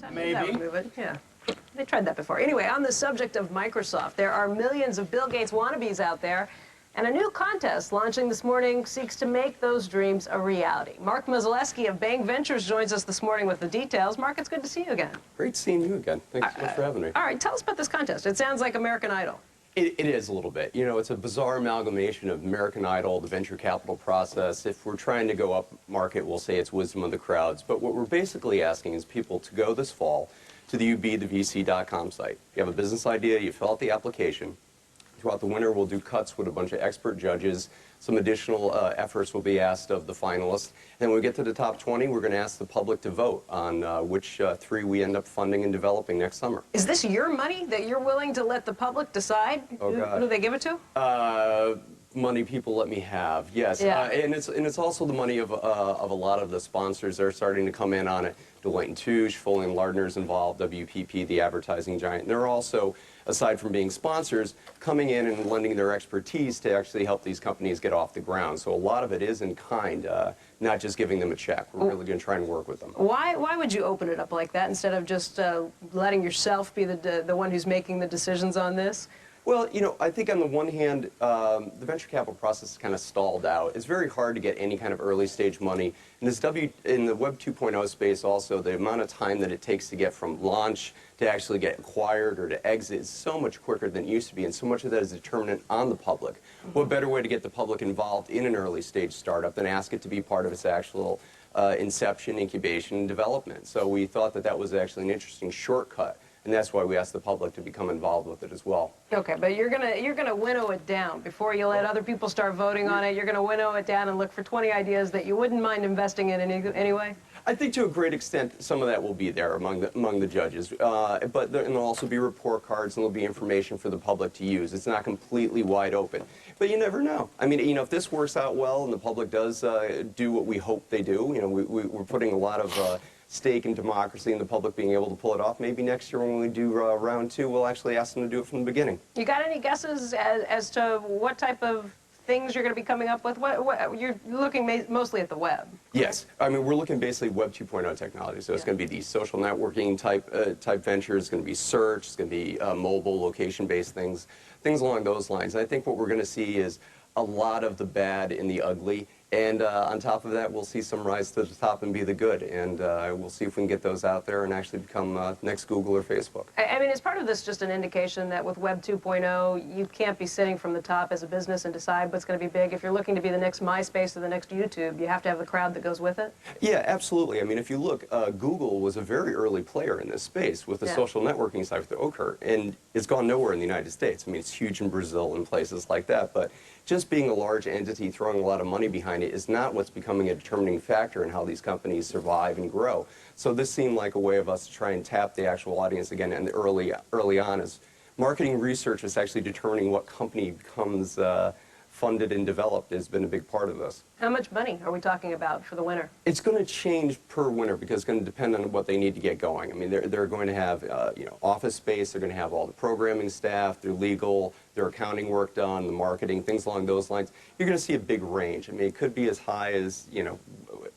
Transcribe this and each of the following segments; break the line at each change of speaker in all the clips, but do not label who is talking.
time.
Maybe.
That would move it, yeah. They tried that before. Anyway, on the subject of Microsoft, there are millions of Bill Gates wannabes out there, and a new contest launching this morning seeks to make those dreams a reality. Mark Mazaleski of Bang Ventures joins us this morning with the details. Mark, it's good to see you again.
Great seeing you again. Thanks so much for having me.
All right, tell us about this contest. It sounds like American Idol.
It is a little bit. You know, it's a bizarre amalgamation of American Idol, the venture capital process. If we're trying to go up market, we'll say it's wisdom of the crowds. But what we're basically asking is people to go this fall to the youbethevc.com site. You have a business idea, you fill out the application. Throughout the winter, we'll do cuts with a bunch of expert judges. Some additional efforts will be asked of the finalists. And when we get to the top 20, we're going to ask the public to vote on which 3 we end up funding and developing next summer.
Is this your money that you're willing to let the public decide who they give it to?
Money people let me have, yes.
Yeah.
And it's also the money of a lot of the sponsors that are starting to come in on it. Deloitte & Touche, Foley & Lardner's involved, WPP, the advertising giant. They're also, aside from being sponsors, coming in and lending their expertise to actually help these companies get off the ground. So a lot of it is in kind, not just giving them a check. We're really going to try and work with them.
Why would you open it up like that instead of just letting yourself be the one who's making the decisions on this?
Well, you know, I think on the one hand, the venture capital process is kind of stalled out. It's very hard to get any kind of early stage money. In the Web 2.0 space also, the amount of time that it takes to get from launch to actually get acquired or to exit is so much quicker than it used to be, and so much of that is determinant on the public. What better way to get the public involved in an early stage startup than ask it to be part of its actual inception, incubation, and development? So we thought that that was actually an interesting shortcut. And that's why we asked the public to become involved with it as well.
Okay, but you're gonna winnow it down before you let other people start voting on it. You're gonna winnow it down and look for 20 ideas that you wouldn't mind investing in anyway.
I think to a great extent some of that will be there among the judges, but there'll also be report cards and there'll be information for the public to use. It's not completely wide open, but you never know. I mean, you know, if this works out well and the public does do what we hope they do, you know, we're putting a lot of stake in democracy and the public being able to pull it off. Maybe next year when we do round 2, we'll actually ask them to do it from the beginning. You
got any guesses as to what type of things you're going to be coming up with? What you're looking mostly at the web?
Yes. I mean, we're looking basically Web 2.0 technology. So it's going to be these social networking type ventures. It's going to be search. It's going to be mobile, location-based things along those lines. And I think what we're going to see is a lot of the bad and the ugly. And on top of that, we'll see some rise to the top and be the good. And we'll see if we can get those out there and actually become next Google or Facebook.
I mean, is part of this just an indication that with Web 2.0, you can't be sitting from the top as a business and decide what's going to be big? If you're looking to be the next MySpace or the next YouTube, you have to have the crowd that goes with it?
Yeah, absolutely. I mean, if you look, Google was a very early player in this space with the social networking side with the Ochre, and it's gone nowhere in the United States. I mean, it's huge in Brazil and places like that, but just being a large entity throwing a lot of money behind it is not what's becoming a determining factor in how these companies survive and grow. So this seemed like a way of us to try and tap the actual audience again, and early on is marketing research is actually determining what company becomes funded and developed has been a big part of this.
How much money are we talking about for the winner?
It's going to change per winner because it's going to depend on what they need to get going. I mean, they're going to have you know, office space, they're going to have all the programming staff, their legal, their accounting work done, the marketing, things along those lines. You're going to see a big range. I mean, it could be as high as, you know,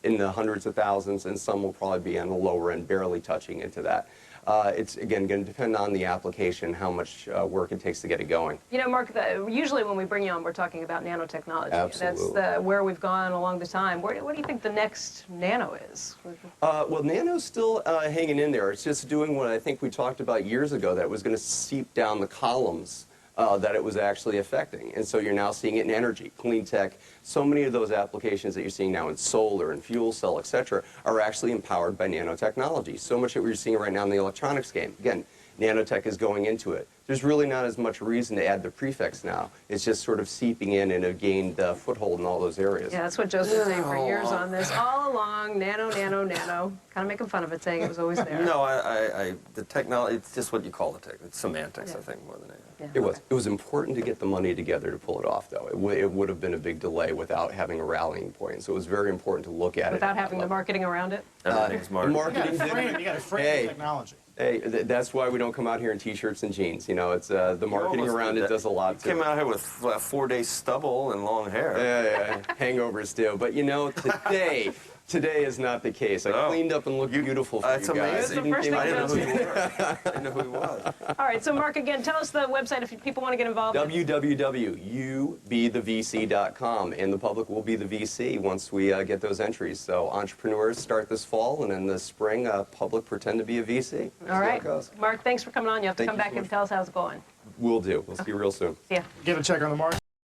in the hundreds of thousands, and some will probably be on the lower end, barely touching into that. It's, again, going to depend on the application, how much work it takes to get it going. You
know, Mark, usually when we bring you on, we're talking about nanotechnology.
Absolutely.
That's where we've gone along the time. What do you think the next nano is?
Well, nano's still hanging in there. It's just doing what I think we talked about years ago, that was going to seep down the columns that it was actually affecting. And so you're now seeing it in energy, clean tech. So many of those applications that you're seeing now in solar and fuel cell, et cetera, are actually empowered by nanotechnology. So much that we're seeing right now in the electronics game. Again, nanotech is going into it. There's really not as much reason to add the prefix now. It's just sort of seeping in and have gained foothold in all those areas.
Yeah, that's what Joe's been saying for years on this. All along, nano, nano, nano. Kind of making fun of it, saying it was always there.
No, the technology, it's just what you call the tech. It's semantics, I think, more than anything.
Yeah. It was important to get the money together to pull it off, though. It would have been a big delay without having a rallying point. So it was very important to look at
without having the marketing around it?
Everything's marketing.
You got to frame the technology.
Hey, that's why we don't come out here in T-shirts and jeans. You know, it's the marketing around it does a lot too.
You came out here with 4 days stubble and long hair.
Yeah, hangovers do. But you know, today Today is not the case. I
Oh.
cleaned up and looked beautiful for
That's
you guys.
amazing.
It's the first
I
thing
didn't know who
Bill
you were. I didn't know who he was.
All right, so Mark, again, tell us the website if people want to get involved.
www.youbethevc.com, and the public will be the VC once we get those entries. So entrepreneurs start this fall, and in the spring, public pretend to be a VC.
All right,
See how it goes.
Mark, thanks for coming on. You have to
Thank
come
you
back
so
and
much.
tell us how it's going.
Will do. We'll see you real soon.
See ya.
Get a check on the mark.